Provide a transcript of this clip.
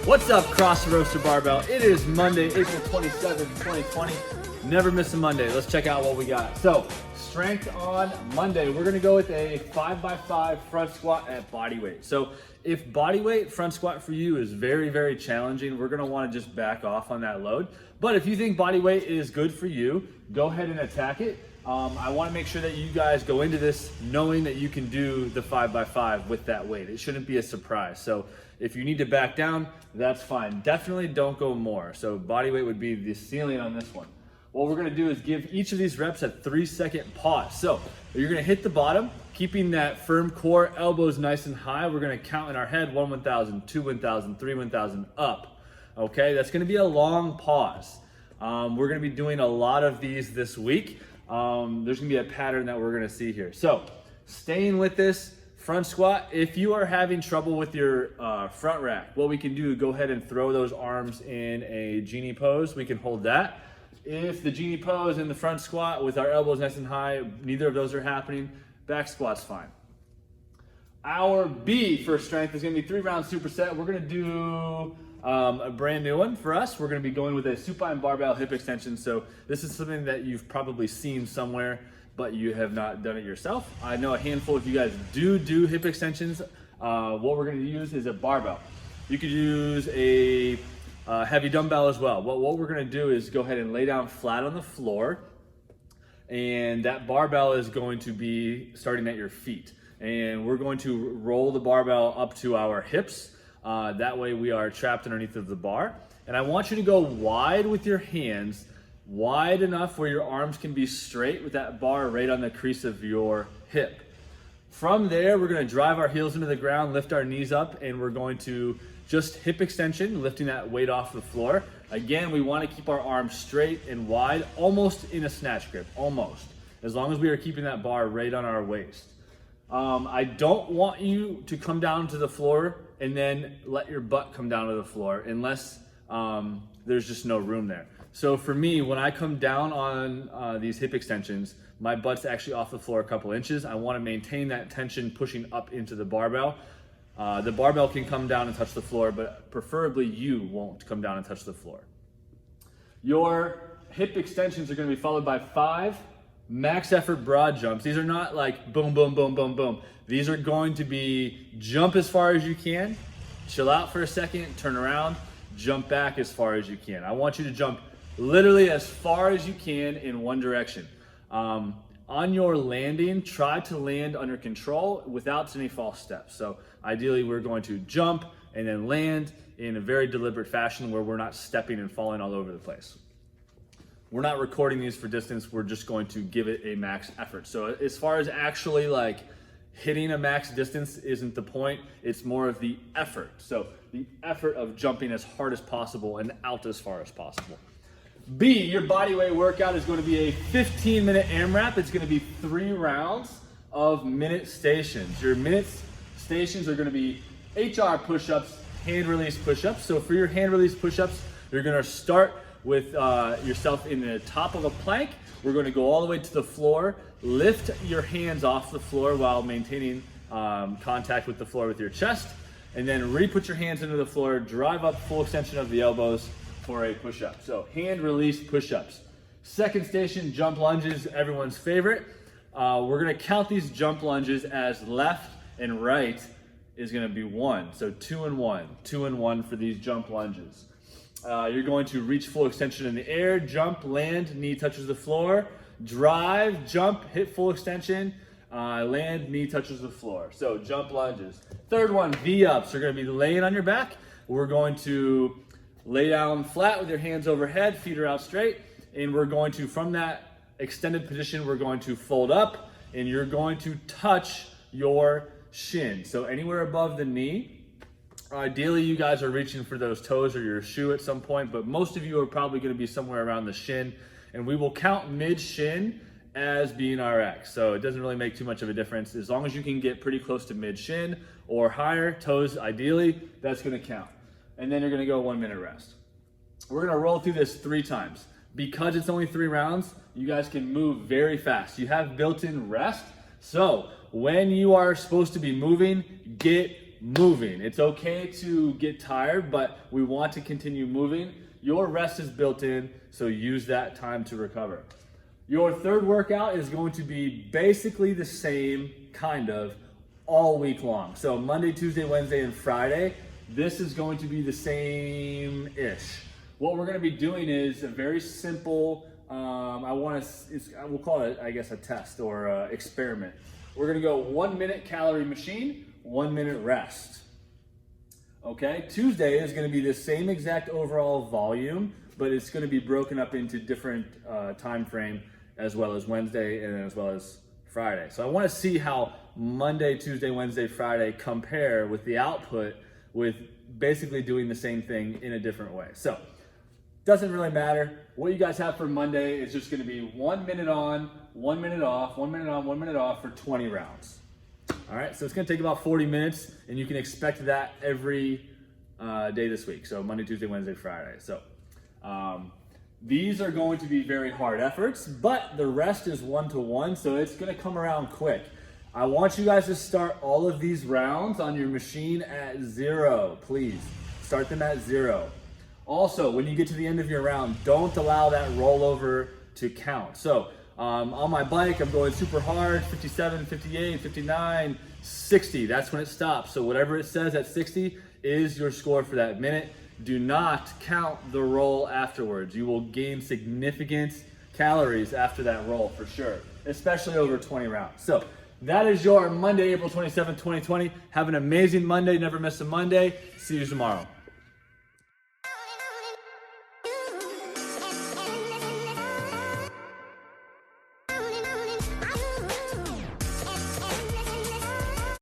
What's up, CrossFit Roaster Barbell? It is Monday, April 27th, 2020. Never miss a Monday. Let's check out what we got. So, strength on Monday. We're gonna go with a 5x5 front squat at body weight. So, if body weight front squat for you is very, very challenging, we're gonna wanna just back off on that load. But if you think body weight is good for you, go ahead and attack it. I wanna make sure that you guys go into this knowing that you can do the 5x5 with that weight. It shouldn't be a surprise. So if you need to back down, that's fine. Definitely don't go more. So body weight would be the ceiling on this one. What we're gonna do is give each of these reps a 3-second pause. So you're gonna hit the bottom, keeping that firm core, elbows nice and high. We're gonna count in our head, 1, 1,000, 2, 1,000, 3, 1,000, up. Okay, that's gonna be a long pause. We're gonna be doing a lot of these this week. There's gonna be a pattern that we're gonna see here. So staying with this front squat, if you are having trouble with your front rack, what we can do, go ahead and throw those arms in a genie pose. We can hold that. If the genie pose and the front squat with our elbows nice and high, neither of those are happening, back squat's fine. Our B for strength is gonna be 3-round superset. We're gonna do a brand new one for us. We're gonna be going with a supine barbell hip extension. So this is something that you've probably seen somewhere, but you have not done it yourself. I know a handful of you guys do hip extensions. What we're gonna use is a barbell. You could use a heavy dumbbell as well. What we're gonna do is go ahead and lay down flat on the floor, and that barbell is going to be starting at your feet. And we're going to roll the barbell up to our hips. That way we are trapped underneath of the bar. And I want you to go wide with your hands, wide enough where your arms can be straight with that bar right on the crease of your hip. From there, we're gonna drive our heels into the ground, lift our knees up, and we're going to just hip extension, lifting that weight off the floor. Again, we wanna keep our arms straight and wide, almost in a snatch grip, almost. As long as we are keeping that bar right on our waist. I don't want you to come down to the floor and then let your butt come down to the floor unless there's just no room there. So for me, when I come down on these hip extensions, my butt's actually off the floor a couple inches. I wanna maintain that tension pushing up into the barbell. The barbell can come down and touch the floor, but preferably you won't come down and touch the floor. Your hip extensions are gonna be followed by 5 max effort broad jumps. These are not like boom, boom, boom, boom, boom. These are going to be jump as far as you can, chill out for a second, turn around, jump back as far as you can. I want you to jump literally as far as you can in one direction. On your landing, try to land under control without any false steps. So ideally we're going to jump and then land in a very deliberate fashion where we're not stepping and falling all over the place. We're not recording these for distance, we're just going to give it a max effort. So as far as actually like hitting a max distance isn't the point, it's more of the effort. So the effort of jumping as hard as possible and out as far as possible. B, your body weight workout is going to be a 15-minute AMRAP. It's going to be 3 rounds of minute stations. Your minute stations are going to be HR push-ups, hand release push-ups. So for your hand release push-ups, you're going to start with yourself in the top of a plank. We're going to go all the way to the floor, lift your hands off the floor while maintaining contact with the floor with your chest, and then re-put your hands into the floor, drive up full extension of the elbows for a push-up. So hand release push-ups. Second station, jump lunges, everyone's favorite. We're gonna count these jump lunges as left and right is gonna be 1. So 2 and 1, 2 and 1 for these jump lunges. You're going to reach full extension in the air, jump, land, knee touches the floor, drive, jump, hit full extension, land, knee touches the floor. So jump lunges. Third one, V-ups. You're gonna be laying on your back. We're going to lay down flat with your hands overhead, feet are out straight, and we're going to, from that extended position, we're going to fold up, and you're going to touch your shin. So anywhere above the knee. Ideally, you guys are reaching for those toes or your shoe at some point, but most of you are probably gonna be somewhere around the shin, and we will count mid-shin as being our X. So it doesn't really make too much of a difference. As long as you can get pretty close to mid-shin or higher, toes ideally, that's gonna count. And then you're gonna go 1 minute rest. We're gonna roll through this 3 times. Because it's only 3 rounds, you guys can move very fast. You have built-in rest. So when you are supposed to be moving, get moving. It's okay to get tired, but we want to continue moving. Your rest is built in, so use that time to recover. Your third workout is going to be basically the same kind of all week long. So Monday, Tuesday, Wednesday, and Friday, this is going to be the same-ish. What we're gonna be doing is a very simple, we'll call it, I guess, a test or a experiment. We're gonna go 1 minute calorie machine, 1 minute rest. Okay, Tuesday is gonna be the same exact overall volume, but it's gonna be broken up into different time frame, as well as Wednesday and as well as Friday. So I wanna see how Monday, Tuesday, Wednesday, Friday compare with the output with basically doing the same thing in a different way. So, doesn't really matter. What you guys have for Monday is just gonna be 1 minute on, 1 minute off, 1 minute on, 1 minute off for 20 rounds. All right, so it's gonna take about 40 minutes, and you can expect that every day this week. So Monday, Tuesday, Wednesday, Friday. So these are going to be very hard efforts, but the rest is 1-to-1, so it's gonna come around quick. I want you guys to start all of these rounds on your machine at 0, please. Start them at 0. Also, when you get to the end of your round, don't allow that rollover to count. So on my bike, I'm going super hard, 57, 58, 59, 60. That's when it stops. So whatever it says at 60 is your score for that minute. Do not count the roll afterwards. You will gain significant calories after that roll for sure, especially over 20 rounds. So that is your Monday, April 27th, 2020. Have an amazing Monday. Never miss a Monday. See you tomorrow.